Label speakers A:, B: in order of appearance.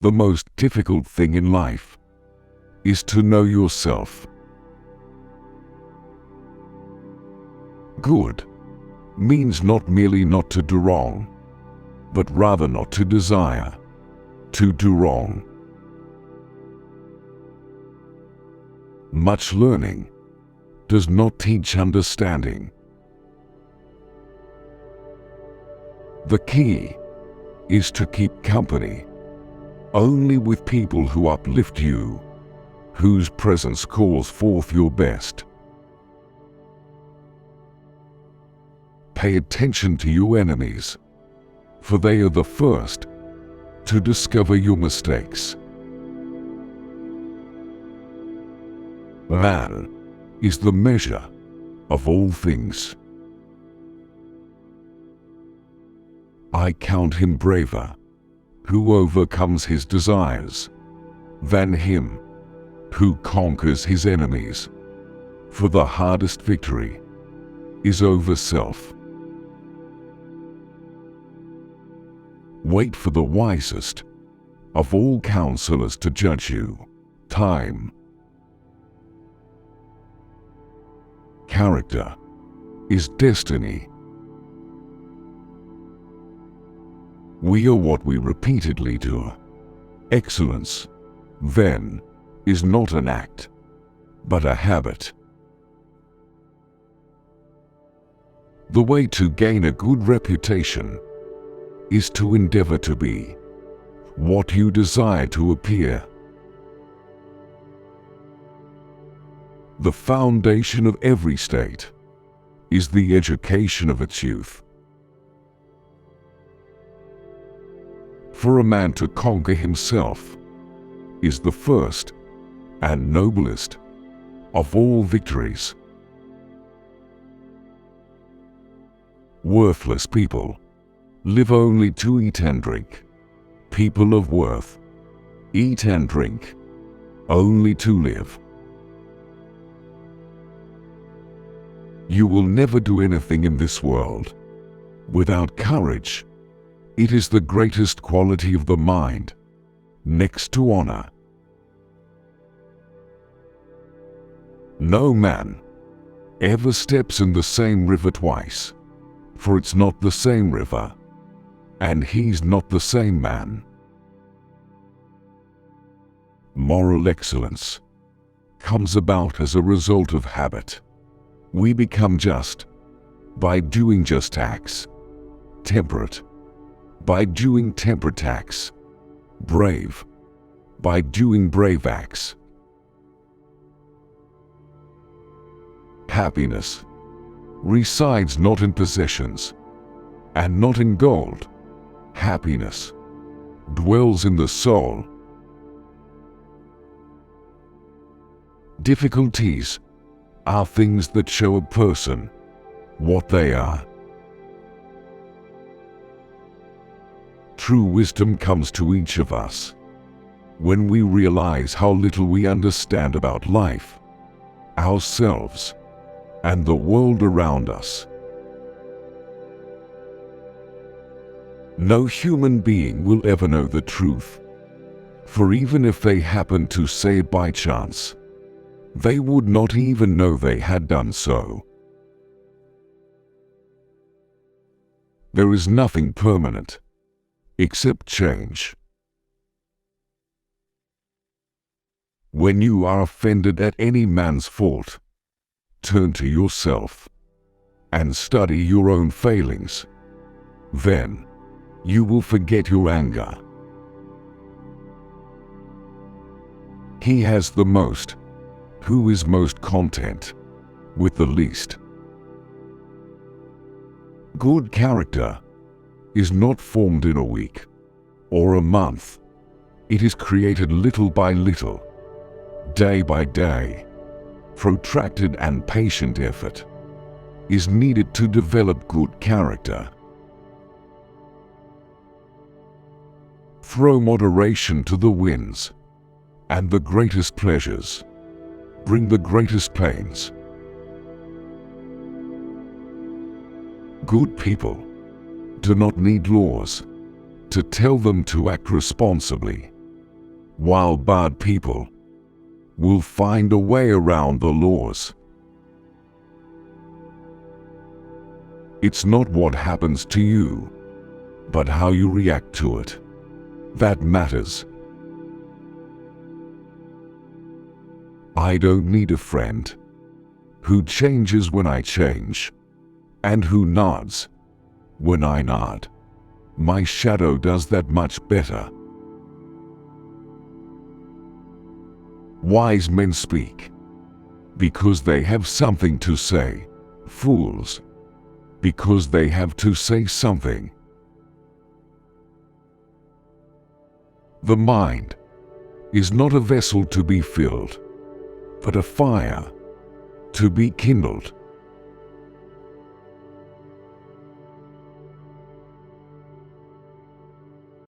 A: The most difficult thing in life is to know yourself. Good means not merely not to do wrong, but rather not to desire to do wrong. Much learning does not teach understanding. The key is to keep company only with people who uplift you, whose presence calls forth your best. Pay attention to your enemies, for they are the first to discover your mistakes. Man is the measure of all things. I count him braver who overcomes his desires than him who conquers his enemies, for the hardest victory is over self. Wait for the wisest of all counselors to judge you, time. Character is destiny. We are what we repeatedly do. Excellence, then, is not an act, but a habit. The way to gain a good reputation is to endeavor to be what you desire to appear. The foundation of every state is the education of its youth. For a man to conquer himself is the first and noblest of all victories. Worthless people live only to eat and drink. People of worth eat and drink only to live. You will never do anything in this world without courage. It is the greatest quality of the mind, next to honor. No man ever steps in the same river twice, for it's not the same river, and he's not the same man. Moral excellence comes about as a result of habit. We become just by doing just acts, temperate by doing temperate acts, brave by doing brave acts. Happiness resides not in possessions and not in gold. Happiness dwells in the soul. Difficulties are things that show a person what they are. True wisdom comes to each of us when we realize how little we understand about life, ourselves, and the world around us. No human being will ever know the truth, for even if they happened to say it by chance, they would not even know they had done so. There is nothing permanent except change. When you are offended at any man's fault, turn to yourself and study your own failings. Then you will forget your anger. He has the most who is most content with the least. Good character is not formed in a week or a month. It is created little by little, day by day. Protracted and patient effort is needed to develop good character. Throw moderation to the winds, and the greatest pleasures bring the greatest pains. Good people do not need laws to tell them to act responsibly. while bad people will find a way around the laws. It's not what happens to you, but how you react to it that matters. I don't need a friend who changes when I change, and who nods when I nod. My shadow does that much better. Wise men speak because they have something to say. Fools, because they have to say something. The mind is not a vessel to be filled, but a fire to be kindled.